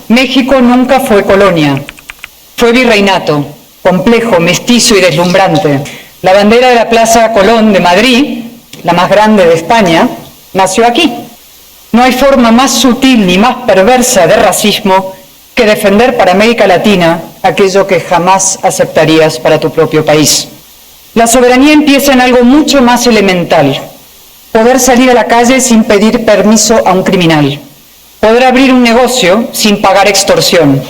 México nunca fue colonia, fue virreinato, complejo, mestizo y deslumbrante. La bandera de la Plaza Colón de Madrid, la más grande de España, nació aquí. No hay forma más sutil ni más perversa de racismo que defender para América Latina aquello que jamás aceptarías para tu propio país. La soberanía empieza en algo mucho más elemental: poder salir a la calle sin pedir permiso a un criminal, poder abrir un negocio sin pagar extorsión,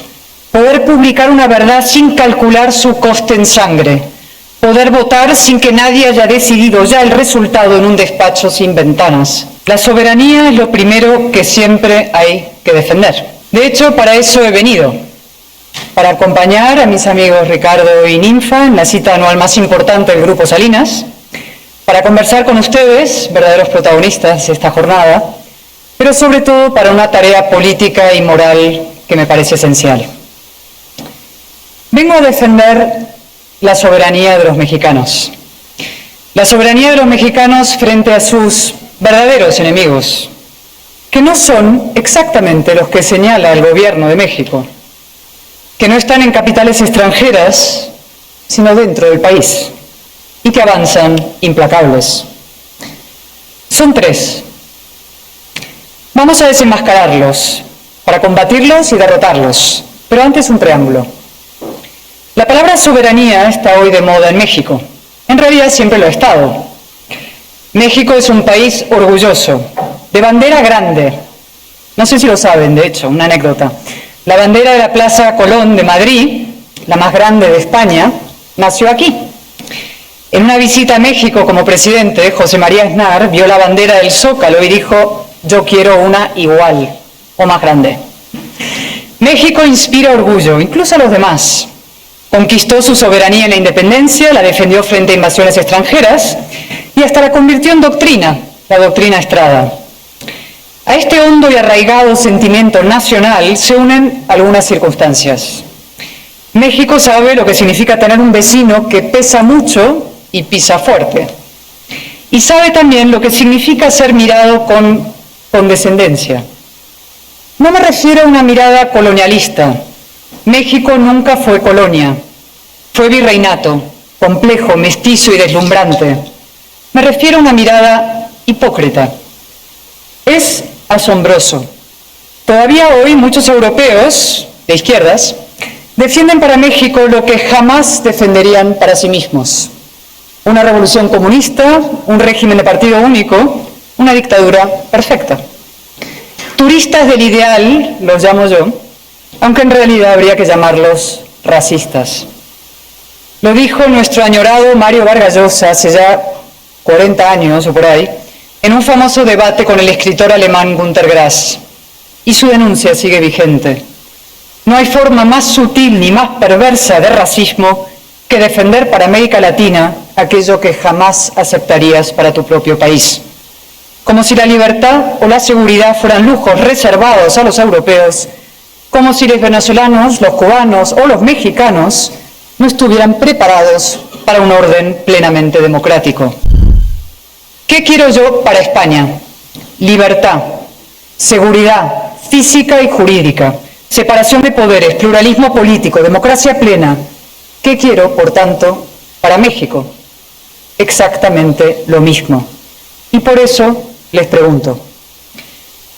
poder publicar una verdad sin calcular su coste en sangre, poder votar sin que nadie haya decidido ya el resultado en un despacho sin ventanas. La soberanía es lo primero que siempre hay que defender. De hecho, para eso he venido, para acompañar a mis amigos Ricardo y Ninfa en la cita anual más importante del Grupo Salinas, para conversar con ustedes, verdaderos protagonistas de esta jornada, pero sobre todo para una tarea política y moral que me parece esencial. Vengo a defender la soberanía de los mexicanos. La soberanía de los mexicanos frente a sus verdaderos enemigos, que no son exactamente los que señala el gobierno de México, que no están en capitales extranjeras, sino dentro del país, y que avanzan implacables. Son tres. Vamos a desenmascararlos, para combatirlos y derrotarlos, pero antes un preámbulo. La palabra soberanía está hoy de moda en México. En realidad siempre lo ha estado. México es un país orgulloso, de bandera grande. No sé si lo saben, de hecho, una anécdota. La bandera de la Plaza Colón de Madrid, la más grande de España, nació aquí. En una visita a México como presidente, José María Aznar vio la bandera del Zócalo y dijo: yo quiero una igual o más grande. México inspira orgullo, incluso a los demás. Conquistó su soberanía en la independencia, la defendió frente a invasiones extranjeras y hasta la convirtió en doctrina, la doctrina Estrada. A este hondo y arraigado sentimiento nacional se unen algunas circunstancias. México sabe lo que significa tener un vecino que pesa mucho y pisa fuerte. Y sabe también lo que significa ser mirado con condescendencia. No me refiero a una mirada colonialista. México nunca fue colonia, fue virreinato, complejo, mestizo y deslumbrante. Me refiero a una mirada hipócrita. Es asombroso. Todavía hoy muchos europeos, de izquierdas, defienden para México lo que jamás defenderían para sí mismos: una revolución comunista, un régimen de partido único, una dictadura perfecta. Turistas del ideal, los llamo yo, aunque en realidad habría que llamarlos racistas. Lo dijo nuestro añorado Mario Vargas Llosa hace ya 40 años o por ahí, en un famoso debate con el escritor alemán Günter Grass, y su denuncia sigue vigente. No hay forma más sutil ni más perversa de racismo que defender para América Latina aquello que jamás aceptarías para tu propio país. Como si la libertad o la seguridad fueran lujos reservados a los europeos, como si los venezolanos, los cubanos o los mexicanos no estuvieran preparados para un orden plenamente democrático. ¿Qué quiero yo para España? Libertad, seguridad física y jurídica, separación de poderes, pluralismo político, democracia plena. ¿Qué quiero, por tanto, para México? Exactamente lo mismo. Y por eso les pregunto: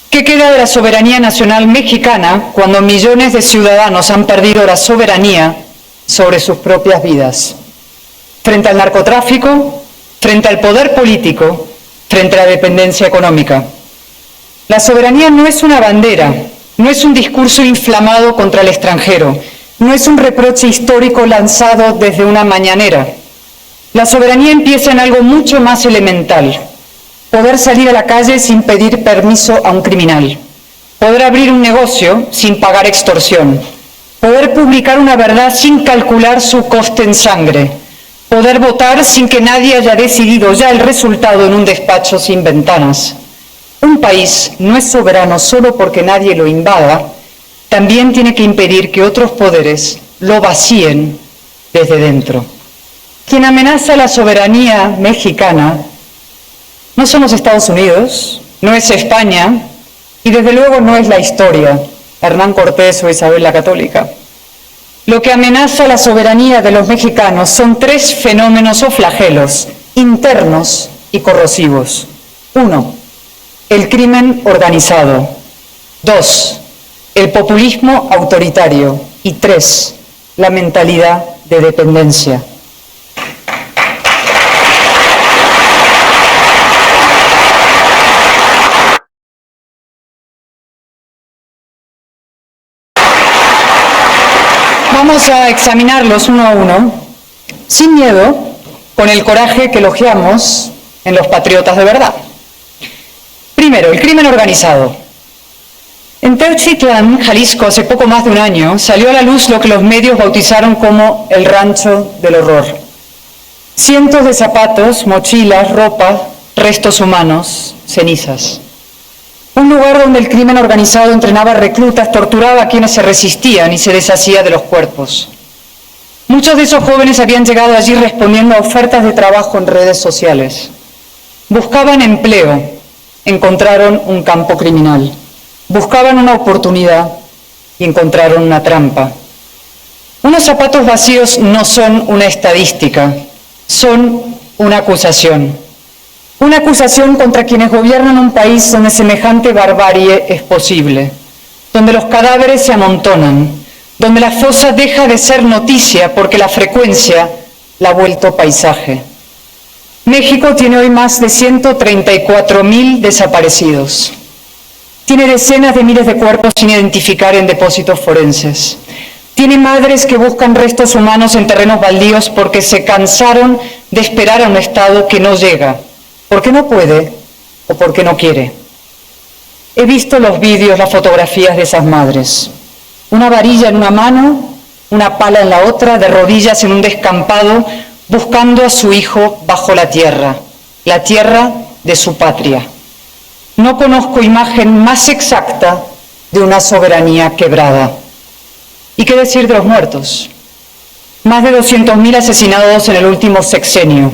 ¿qué queda de la soberanía nacional mexicana cuando millones de ciudadanos han perdido la soberanía sobre sus propias vidas? Frente al narcotráfico, frente al poder político, frente a la dependencia económica. La soberanía no es una bandera, no es un discurso inflamado contra el extranjero, no es un reproche histórico lanzado desde una mañanera. La soberanía empieza en algo mucho más elemental: poder salir a la calle sin pedir permiso a un criminal, poder abrir un negocio sin pagar extorsión, poder publicar una verdad sin calcular su coste en sangre, poder votar sin que nadie haya decidido ya el resultado en un despacho sin ventanas. Un país no es soberano solo porque nadie lo invada, también tiene que impedir que otros poderes lo vacíen desde dentro. Quien amenaza la soberanía mexicana no son los Estados Unidos, no es España y desde luego no es la historia. Hernán Cortés o Isabel la Católica. Lo que amenaza la soberanía de los mexicanos son tres fenómenos o flagelos internos y corrosivos. 1. El crimen organizado. 2. El populismo autoritario. Y 3. La mentalidad de dependencia. Vamos a examinarlos uno a uno, sin miedo, con el coraje que elogiamos en los patriotas de verdad. Primero, el crimen organizado. En Teuchitlán, Jalisco, hace poco más de un año, salió a la luz lo que los medios bautizaron como el rancho del horror. Cientos de zapatos, mochilas, ropa, restos humanos, cenizas. Un lugar donde el crimen organizado entrenaba reclutas, torturaba a quienes se resistían y se deshacía de los cuerpos. Muchos de esos jóvenes habían llegado allí respondiendo a ofertas de trabajo en redes sociales. Buscaban empleo, encontraron un campo criminal. Buscaban una oportunidad y encontraron una trampa. Unos zapatos vacíos no son una estadística, son una acusación. Una acusación contra quienes gobiernan un país donde semejante barbarie es posible, donde los cadáveres se amontonan, donde la fosa deja de ser noticia porque la frecuencia la ha vuelto paisaje. México tiene hoy más de 134.000 desaparecidos. Tiene decenas de miles de cuerpos sin identificar en depósitos forenses. Tiene madres que buscan restos humanos en terrenos baldíos porque se cansaron de esperar a un Estado que no llega, porque no puede o porque no quiere. He visto los vídeos, las fotografías de esas madres. Una varilla en una mano, una pala en la otra, de rodillas en un descampado, buscando a su hijo bajo la tierra de su patria. No conozco imagen más exacta de una soberanía quebrada. ¿Y qué decir de los muertos? Más de 200.000 asesinados en el último sexenio.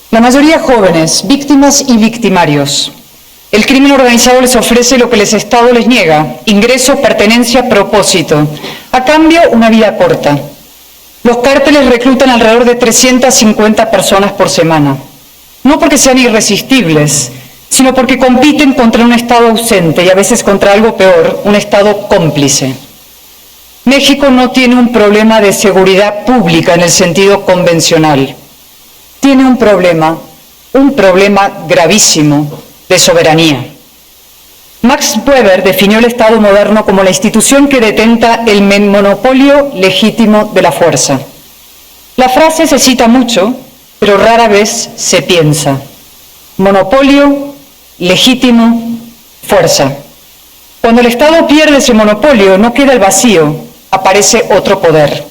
La mayoría jóvenes, víctimas y victimarios. El crimen organizado les ofrece lo que el Estado les niega: ingreso, pertenencia, propósito. A cambio, una vida corta. Los cárteles reclutan alrededor de 350 personas por semana. No porque sean irresistibles, sino porque compiten contra un Estado ausente y a veces contra algo peor, un Estado cómplice. México no tiene un problema de seguridad pública en el sentido convencional. Tiene un problema gravísimo de soberanía. Max Weber definió el Estado moderno como la institución que detenta el monopolio legítimo de la fuerza. La frase se cita mucho, pero rara vez se piensa. Monopolio, legítimo, fuerza. Cuando el Estado pierde ese monopolio, no queda el vacío, aparece otro poder.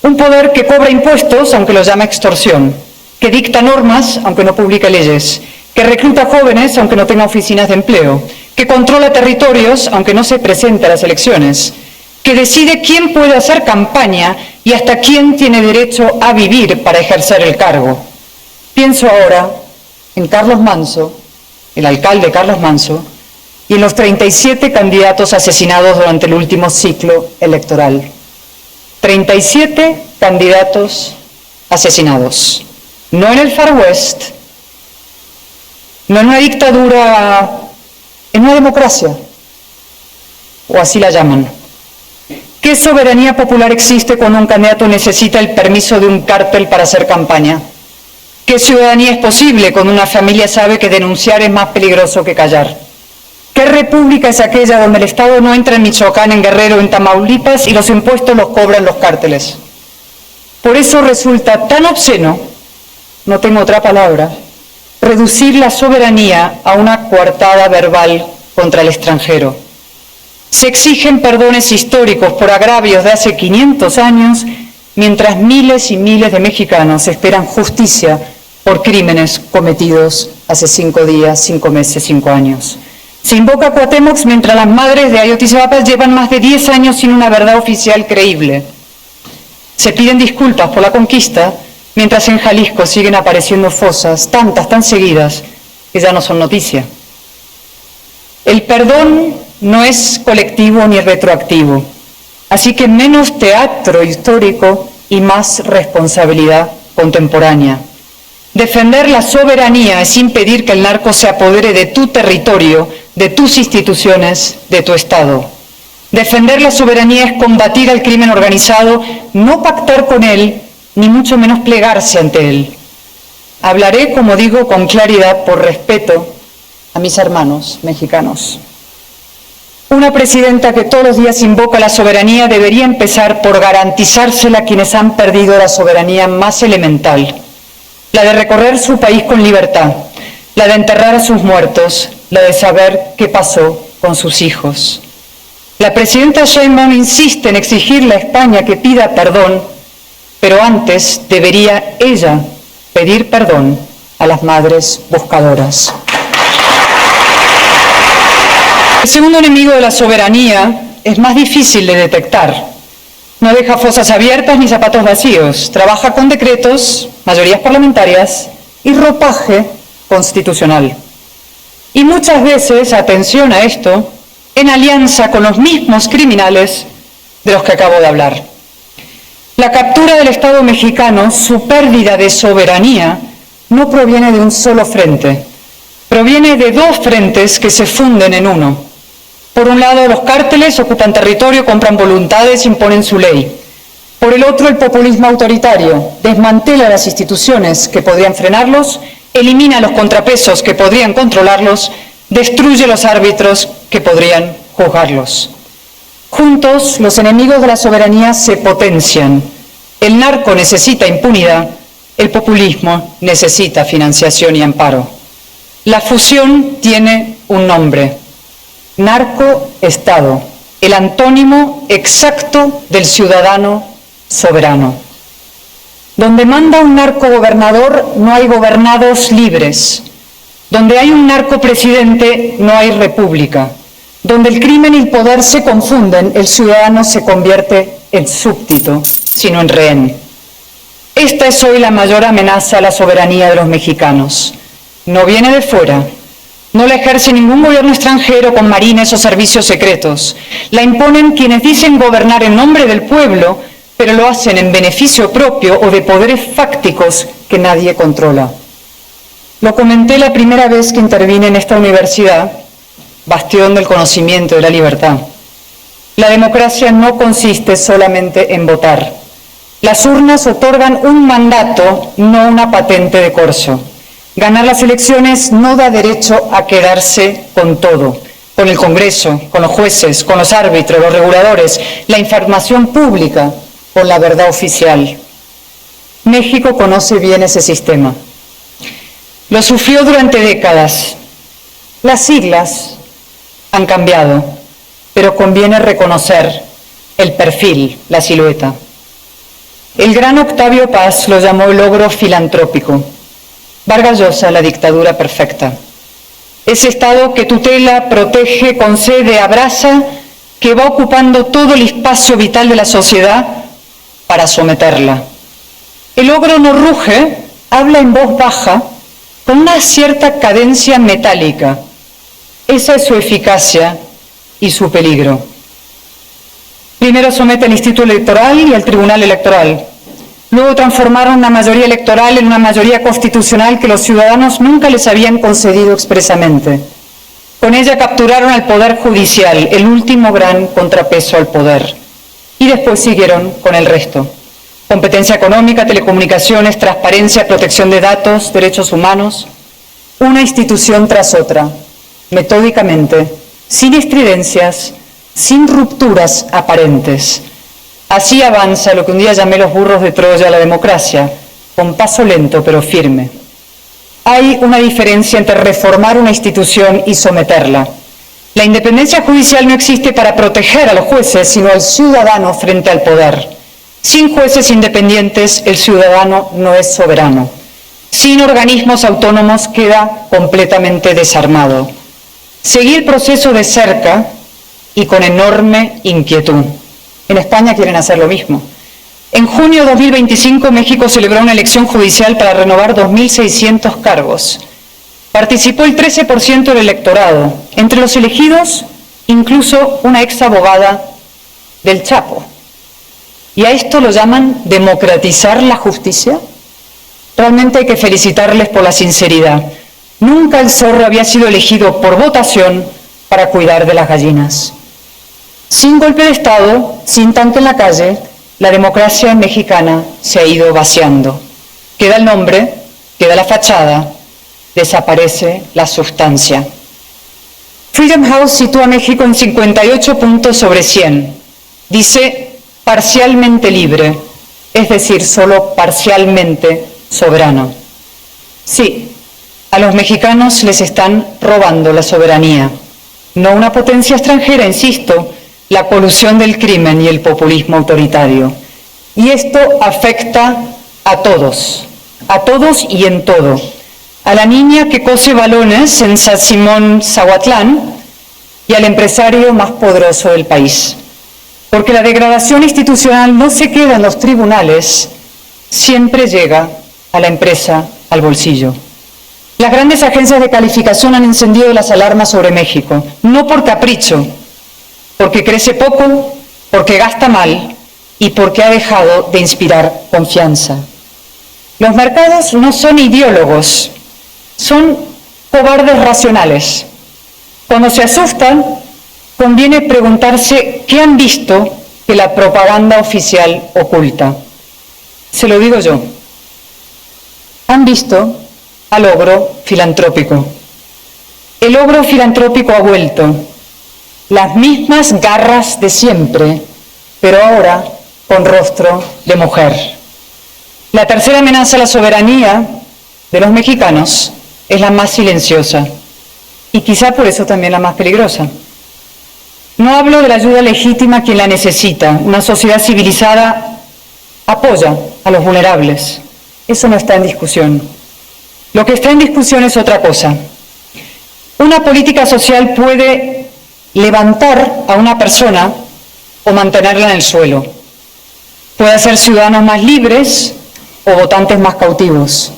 Un poder que cobra impuestos, aunque los llama extorsión, que dicta normas, aunque no publica leyes, que recluta jóvenes, aunque no tenga oficinas de empleo, que controla territorios, aunque no se presente a las elecciones, que decide quién puede hacer campaña y hasta quién tiene derecho a vivir para ejercer el cargo. Pienso ahora en Carlos Manso, el alcalde Carlos Manso, y en los 37 candidatos asesinados durante el último ciclo electoral. 37 candidatos asesinados. No en el Far West, no en una dictadura, en una democracia, o así la llaman. ¿Qué soberanía popular existe cuando un candidato necesita el permiso de un cártel para hacer campaña? ¿Qué ciudadanía es posible cuando una familia sabe que denunciar es más peligroso que callar? ¿Qué república es aquella donde el Estado no entra en Michoacán, en Guerrero, en Tamaulipas y los impuestos los cobran los cárteles? Por eso resulta tan obsceno, no tengo otra palabra, reducir la soberanía a una coartada verbal contra el extranjero. Se exigen perdones históricos por agravios de hace 500 años, mientras miles y miles de mexicanos esperan justicia por crímenes cometidos hace 5 días, 5 meses, 5 años. Se invoca a Cuauhtémoc mientras las madres de Ayotzinapa llevan más de 10 años sin una verdad oficial creíble. Se piden disculpas por la conquista, mientras en Jalisco siguen apareciendo fosas, tantas, tan seguidas, que ya no son noticia. El perdón no es colectivo ni retroactivo. Así que menos teatro histórico y más responsabilidad contemporánea. Defender la soberanía es impedir que el narco se apodere de tu territorio, de tus instituciones, de tu Estado. Defender la soberanía es combatir al crimen organizado, no pactar con él, ni mucho menos plegarse ante él. Hablaré, como digo, con claridad por respeto a mis hermanos mexicanos. Una presidenta que todos los días invoca la soberanía debería empezar por garantizársela a quienes han perdido la soberanía más elemental, la de recorrer su país con libertad, la de enterrar a sus muertos, la de saber qué pasó con sus hijos. La presidenta Sheinbaum insiste en exigirle a España que pida perdón, pero antes debería ella pedir perdón a las madres buscadoras. El segundo enemigo de la soberanía es más difícil de detectar. No deja fosas abiertas ni zapatos vacíos. Trabaja con decretos, mayorías parlamentarias y ropaje constitucional. Y muchas veces, atención a esto, en alianza con los mismos criminales de los que acabo de hablar. La captura del Estado mexicano, su pérdida de soberanía, no proviene de un solo frente. Proviene de dos frentes que se funden en uno. Por un lado, los cárteles ocupan territorio, compran voluntades, imponen su ley. Por el otro, el populismo autoritario desmantela las instituciones que podrían frenarlos, elimina los contrapesos que podrían controlarlos, destruye los árbitros que podrían juzgarlos. Juntos, los enemigos de la soberanía se potencian. El narco necesita impunidad, el populismo necesita financiación y amparo. La fusión tiene un nombre: narcoestado, el antónimo exacto del ciudadano soberano. Donde manda un narcogobernador no hay gobernados libres. Donde hay un narcopresidente no hay república. Donde el crimen y el poder se confunden, el ciudadano se convierte en súbdito, sino en rehén. Esta es hoy la mayor amenaza a la soberanía de los mexicanos. No viene de fuera. No la ejerce ningún gobierno extranjero con marines o servicios secretos. La imponen quienes dicen gobernar en nombre del pueblo, pero lo hacen en beneficio propio o de poderes fácticos que nadie controla. Lo comenté la primera vez que intervine en esta universidad, bastión del conocimiento y de la libertad. La democracia no consiste solamente en votar. Las urnas otorgan un mandato, no una patente de corso. Ganar las elecciones no da derecho a quedarse con todo, con el Congreso, con los jueces, con los árbitros, los reguladores, la información pública, con la verdad oficial. México conoce bien ese sistema. Lo sufrió durante décadas. Las siglas han cambiado, pero conviene reconocer el perfil, la silueta. El gran Octavio Paz lo llamó logro filantrópico. Vargas Llosa, la dictadura perfecta. Ese Estado que tutela, protege, concede, abraza, que va ocupando todo el espacio vital de la sociedad para someterla. El ogro no ruge, habla en voz baja, con una cierta cadencia metálica. Esa es su eficacia y su peligro. Primero somete al Instituto Electoral y al Tribunal Electoral. Luego transformaron una mayoría electoral en una mayoría constitucional que los ciudadanos nunca les habían concedido expresamente. Con ella capturaron al Poder Judicial, el último gran contrapeso al poder. Y después siguieron con el resto. Competencia económica, telecomunicaciones, transparencia, protección de datos, derechos humanos. Una institución tras otra, metódicamente, sin estridencias, sin rupturas aparentes. Así avanza lo que un día llamé los burros de Troya a la democracia, con paso lento pero firme. Hay una diferencia entre reformar una institución y someterla. La independencia judicial no existe para proteger a los jueces, sino al ciudadano frente al poder. Sin jueces independientes, el ciudadano no es soberano. Sin organismos autónomos queda completamente desarmado. Seguir el proceso de cerca y con enorme inquietud. En España quieren hacer lo mismo. En junio de 2025, México celebró una elección judicial para renovar 2.600 cargos. Participó el 13% del electorado. Entre los elegidos, incluso una ex abogada del Chapo. ¿Y a esto lo llaman democratizar la justicia? Realmente hay que felicitarles por la sinceridad. Nunca el zorro había sido elegido por votación para cuidar de las gallinas. Sin golpe de Estado, sin tanque en la calle, la democracia mexicana se ha ido vaciando. Queda el nombre, queda la fachada, desaparece la sustancia. Freedom House sitúa a México en 58 puntos sobre 100. Dice parcialmente libre, es decir, solo parcialmente soberano. Sí, a los mexicanos les están robando la soberanía. No una potencia extranjera, insisto, la colusión del crimen y el populismo autoritario. Y esto afecta a todos y en todo. A la niña que cose balones en San Simón, Zahuatlán, y al empresario más poderoso del país. Porque la degradación institucional no se queda en los tribunales, siempre llega a la empresa, al bolsillo. Las grandes agencias de calificación han encendido las alarmas sobre México, no por capricho, porque crece poco, porque gasta mal y porque ha dejado de inspirar confianza. Los mercados no son ideólogos, son cobardes racionales. Cuando se asustan, conviene preguntarse qué han visto que la propaganda oficial oculta. Se lo digo yo. Han visto al ogro filantrópico. El ogro filantrópico ha vuelto. Las mismas garras de siempre, pero ahora con rostro de mujer. La tercera amenaza a la soberanía de los mexicanos es la más silenciosa y quizá por eso también la más peligrosa. No hablo de la ayuda legítima a quien la necesita. Una sociedad civilizada apoya a los vulnerables. Eso no está en discusión. Lo que está en discusión es otra cosa. Una política social puede levantar a una persona o mantenerla en el suelo. Puede hacer ciudadanos más libres o votantes más cautivos.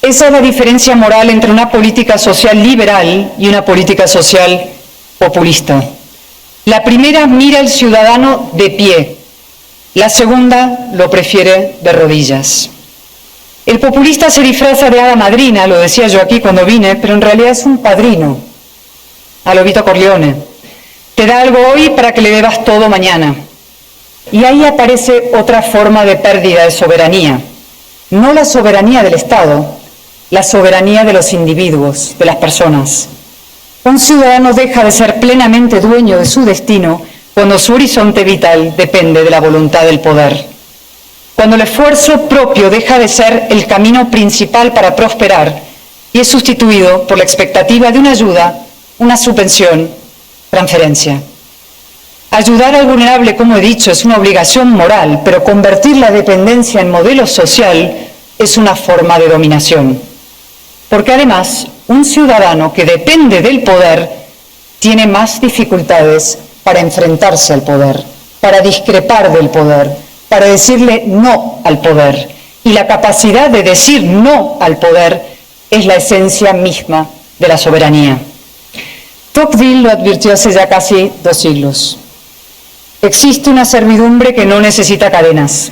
Esa es la diferencia moral entre una política social liberal y una política social populista. La primera mira al ciudadano de pie, la segunda lo prefiere de rodillas. El populista se disfraza de hada madrina, lo decía yo aquí cuando vine, pero en realidad es un padrino, a lo Vito Corleone. Te da algo hoy para que le debas todo mañana. Y ahí aparece otra forma de pérdida de soberanía. No la soberanía del Estado, la soberanía de los individuos, de las personas. Un ciudadano deja de ser plenamente dueño de su destino cuando su horizonte vital depende de la voluntad del poder. Cuando el esfuerzo propio deja de ser el camino principal para prosperar y es sustituido por la expectativa de una ayuda, una subvención, transferencia. Ayudar al vulnerable, como he dicho, es una obligación moral, pero convertir la dependencia en modelo social es una forma de dominación. Porque además, un ciudadano que depende del poder tiene más dificultades para enfrentarse al poder, para discrepar del poder, para decirle no al poder. Y la capacidad de decir no al poder es la esencia misma de la soberanía. Tocqueville lo advirtió hace ya casi 2 siglos. Existe una servidumbre que no necesita cadenas,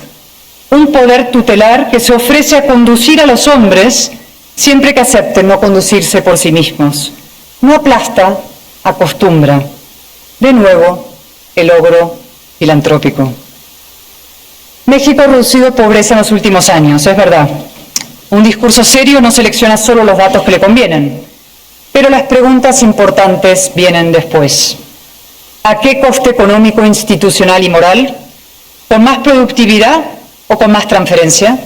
un poder tutelar que se ofrece a conducir a los hombres siempre que acepten no conducirse por sí mismos. No aplasta, acostumbra. De nuevo, el ogro filantrópico. México ha reducido pobreza en los últimos años, es verdad. Un discurso serio no selecciona solo los datos que le convienen, pero las preguntas importantes vienen después. ¿A qué coste económico, institucional y moral? ¿Con más productividad o con más transferencia?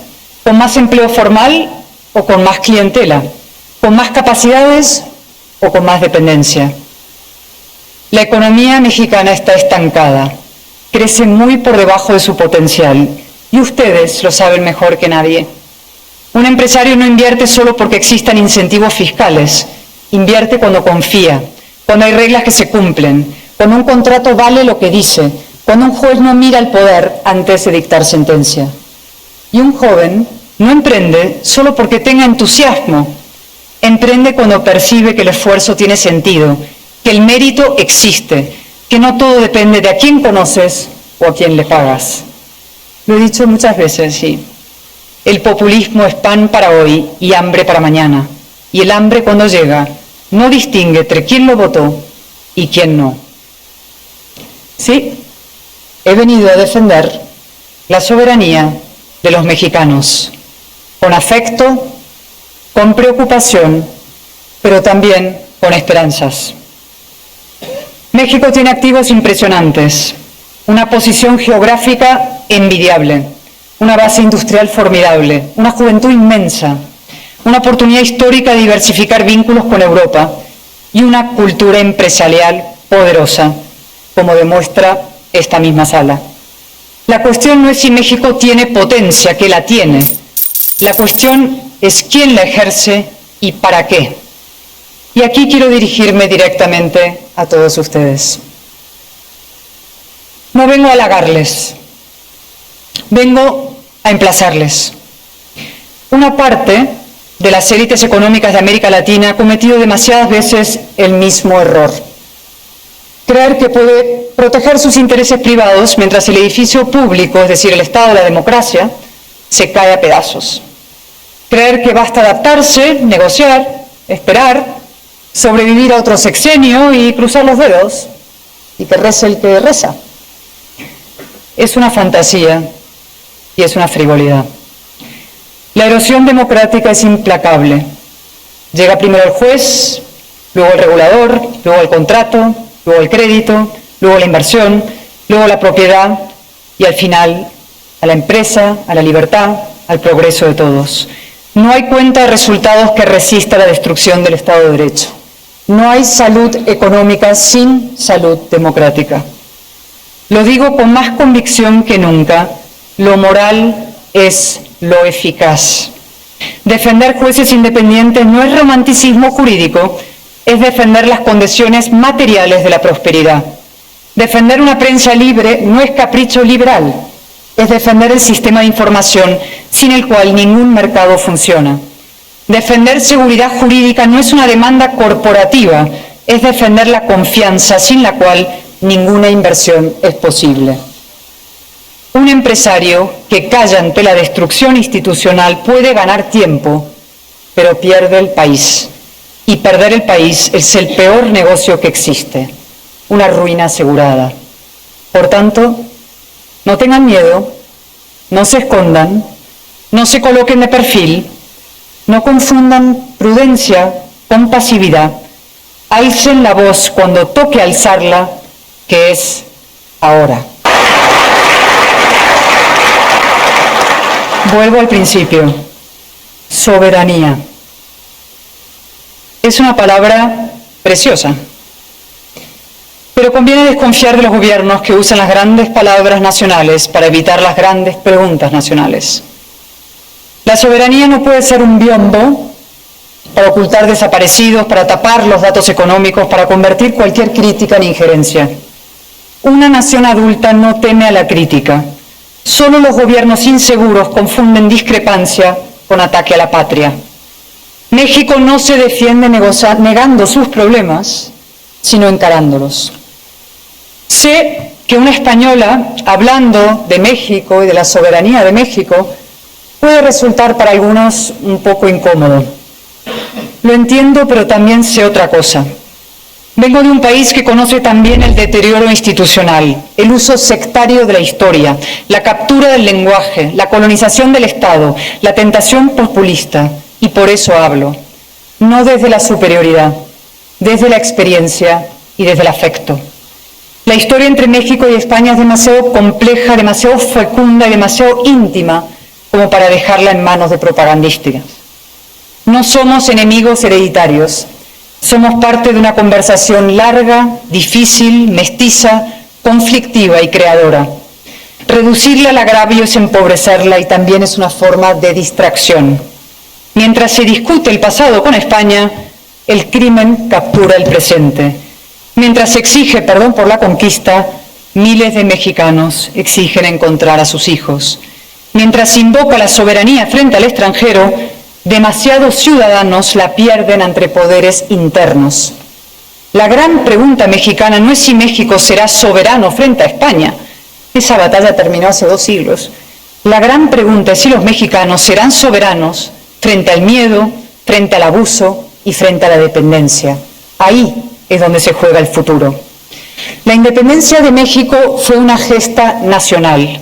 ¿Con más empleo formal o con más clientela? ¿Con más capacidades o con más dependencia? La economía mexicana está estancada, crece muy por debajo de su potencial y ustedes lo saben mejor que nadie. Un empresario no invierte solo porque existan incentivos fiscales, invierte cuando confía, cuando hay reglas que se cumplen, cuando un contrato vale lo que dice, cuando un juez no mira al poder antes de dictar sentencia. Y un joven no emprende solo porque tenga entusiasmo, emprende cuando percibe que el esfuerzo tiene sentido que el mérito existe, que no todo depende de a quién conoces o a quién le pagas. Lo he dicho muchas veces, sí. El populismo es pan para hoy y hambre para mañana. Y el hambre, cuando llega, no distingue entre quién lo votó y quién no. Sí, he venido a defender la soberanía de los mexicanos, con afecto, con preocupación, pero también con esperanzas. México tiene activos impresionantes, una posición geográfica envidiable, una base industrial formidable, una juventud inmensa, una oportunidad histórica de diversificar vínculos con Europa y una cultura empresarial poderosa, como demuestra esta misma sala. La cuestión no es si México tiene potencia, que la tiene. La cuestión es quién la ejerce y para qué. Y aquí quiero dirigirme directamente a todos ustedes. No vengo a halagarles, vengo a emplazarles. Una parte de las élites económicas de América Latina ha cometido demasiadas veces el mismo error. Creer que puede proteger sus intereses privados mientras el edificio público, es decir, el Estado de la democracia, se cae a pedazos. Creer que basta adaptarse, negociar, esperar, sobrevivir a otro sexenio y cruzar los dedos, y que rece el que reza. Es una fantasía y es una frivolidad. La erosión democrática es implacable. Llega primero el juez, luego el regulador, luego el contrato, luego el crédito, luego la inversión, luego la propiedad y al final a la empresa, a la libertad, al progreso de todos. No hay cuenta de resultados que resista la destrucción del Estado de Derecho. No hay salud económica sin salud democrática. Lo digo con más convicción que nunca, lo moral es lo eficaz. Defender jueces independientes no es romanticismo jurídico, es defender las condiciones materiales de la prosperidad. Defender una prensa libre no es capricho liberal, es defender el sistema de información sin el cual ningún mercado funciona. Defender seguridad jurídica no es una demanda corporativa, es defender la confianza sin la cual ninguna inversión es posible. Un empresario que calla ante la destrucción institucional puede ganar tiempo, pero pierde el país. Y perder el país es el peor negocio que existe, una ruina asegurada. Por tanto, no tengan miedo, no se escondan, no se coloquen de perfil, no confundan prudencia con pasividad, alcen la voz cuando toque alzarla, que es ahora. Vuelvo al principio. Soberanía. Es una palabra preciosa, pero conviene desconfiar de los gobiernos que usan las grandes palabras nacionales para evitar las grandes preguntas nacionales. La soberanía no puede ser un biombo para ocultar desaparecidos, para tapar los datos económicos, para convertir cualquier crítica en injerencia. Una nación adulta no teme a la crítica. Solo los gobiernos inseguros confunden discrepancia con ataque a la patria. México no se defiende negando sus problemas, sino encarándolos. Sé que una española, hablando de México y de la soberanía de México, puede resultar para algunos un poco incómodo. Lo entiendo, pero también sé otra cosa. Vengo de un país que conoce también el deterioro institucional, el uso sectario de la historia, la captura del lenguaje, la colonización del Estado, la tentación populista, y por eso hablo, no desde la superioridad, desde la experiencia y desde el afecto. La historia entre México y España es demasiado compleja, demasiado fecunda y demasiado íntima como para dejarla en manos de propagandísticas. No somos enemigos hereditarios. Somos parte de una conversación larga, difícil, mestiza, conflictiva y creadora. Reducirla al agravio es empobrecerla y también es una forma de distracción. Mientras se discute el pasado con España, el crimen captura el presente. Mientras se exige perdón por la conquista, miles de mexicanos exigen encontrar a sus hijos. Mientras se invoca la soberanía frente al extranjero, demasiados ciudadanos la pierden ante poderes internos. La gran pregunta mexicana no es si México será soberano frente a España. Esa batalla terminó hace 2 siglos. La gran pregunta es si los mexicanos serán soberanos frente al miedo, frente al abuso y frente a la dependencia. Ahí es donde se juega el futuro. La independencia de México fue una gesta nacional,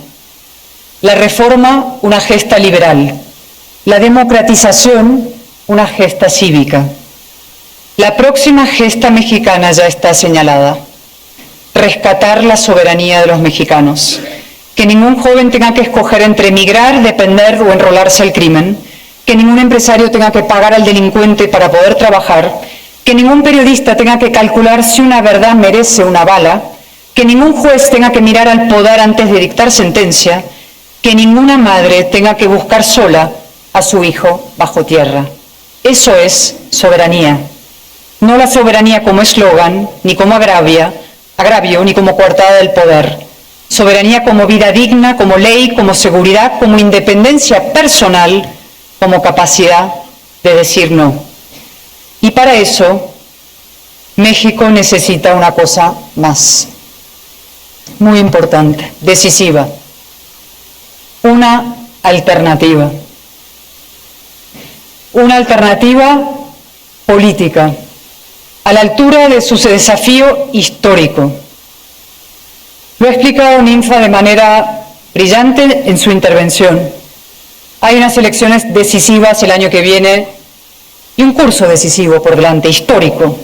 la reforma una gesta liberal, la democratización una gesta cívica. La próxima gesta mexicana ya está señalada: rescatar la soberanía de los mexicanos, que ningún joven tenga que escoger entre emigrar, depender o enrolarse al crimen, que ningún empresario tenga que pagar al delincuente para poder trabajar, que ningún periodista tenga que calcular si una verdad merece una bala, que ningún juez tenga que mirar al poder antes de dictar sentencia, que ninguna madre tenga que buscar sola a su hijo bajo tierra. Eso es soberanía. No la soberanía como eslogan, ni como agravio, ni como coartada del poder. Soberanía como vida digna, como ley, como seguridad, como independencia personal, como capacidad de decir no. Y para eso, México necesita una cosa más, muy importante, decisiva: una alternativa. Una alternativa política, a la altura de su desafío histórico. Lo ha explicado Ninfa de manera brillante en su intervención. Hay unas elecciones decisivas el año que viene y un curso decisivo por delante, histórico.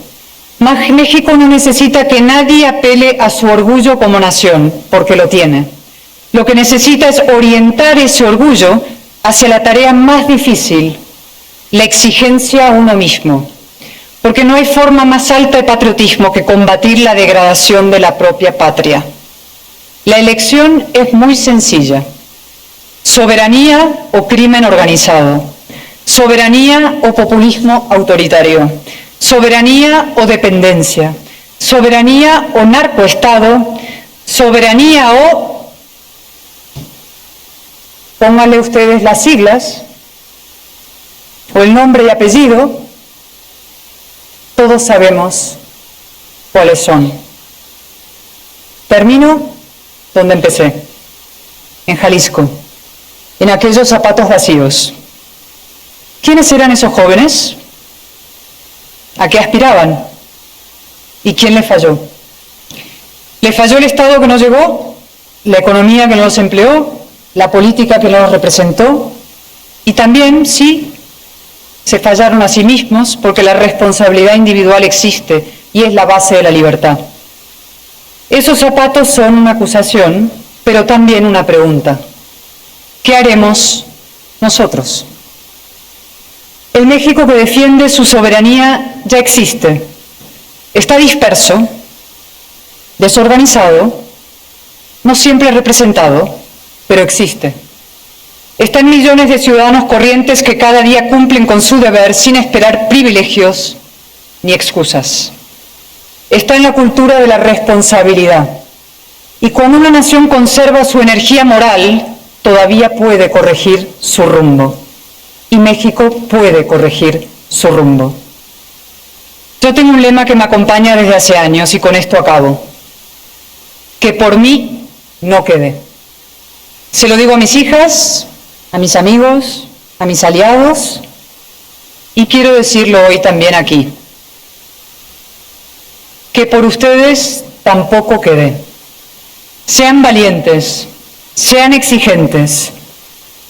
México no necesita que nadie apele a su orgullo como nación, porque lo tiene. Lo que necesita es orientar ese orgullo hacia la tarea más difícil, la exigencia a uno mismo. Porque no hay forma más alta de patriotismo que combatir la degradación de la propia patria. La elección es muy sencilla: soberanía o crimen organizado, soberanía o populismo autoritario, soberanía o dependencia, soberanía o narcoestado, soberanía o, pónganle ustedes las siglas o el nombre y apellido, todos sabemos cuáles son. Termino donde empecé, en Jalisco, en aquellos zapatos vacíos. ¿Quiénes eran esos jóvenes? ¿A qué aspiraban? ¿Y quién les falló? ¿Les falló el Estado que no llegó? ¿La economía que no los empleó? ¿La política que no los representó? Y también, sí, se fallaron a sí mismos, porque la responsabilidad individual existe y es la base de la libertad. Esos zapatos son una acusación, pero también una pregunta. ¿Qué haremos nosotros? El México que defiende su soberanía ya existe. Está disperso, desorganizado, no siempre representado, pero existe. Está en millones de ciudadanos corrientes que cada día cumplen con su deber sin esperar privilegios ni excusas. Está en la cultura de la responsabilidad. Y cuando una nación conserva su energía moral, todavía puede corregir su rumbo. Y México puede corregir su rumbo. Yo tengo un lema que me acompaña desde hace años y con esto acabo: que por mí no quede. Se lo digo a mis hijas, a mis amigos, a mis aliados, y quiero decirlo hoy también aquí: que por ustedes tampoco quede. Sean valientes, sean exigentes,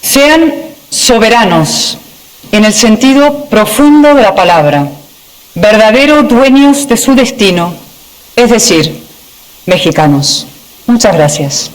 sean soberanos en el sentido profundo de la palabra, verdaderos dueños de su destino, es decir, mexicanos. Muchas gracias.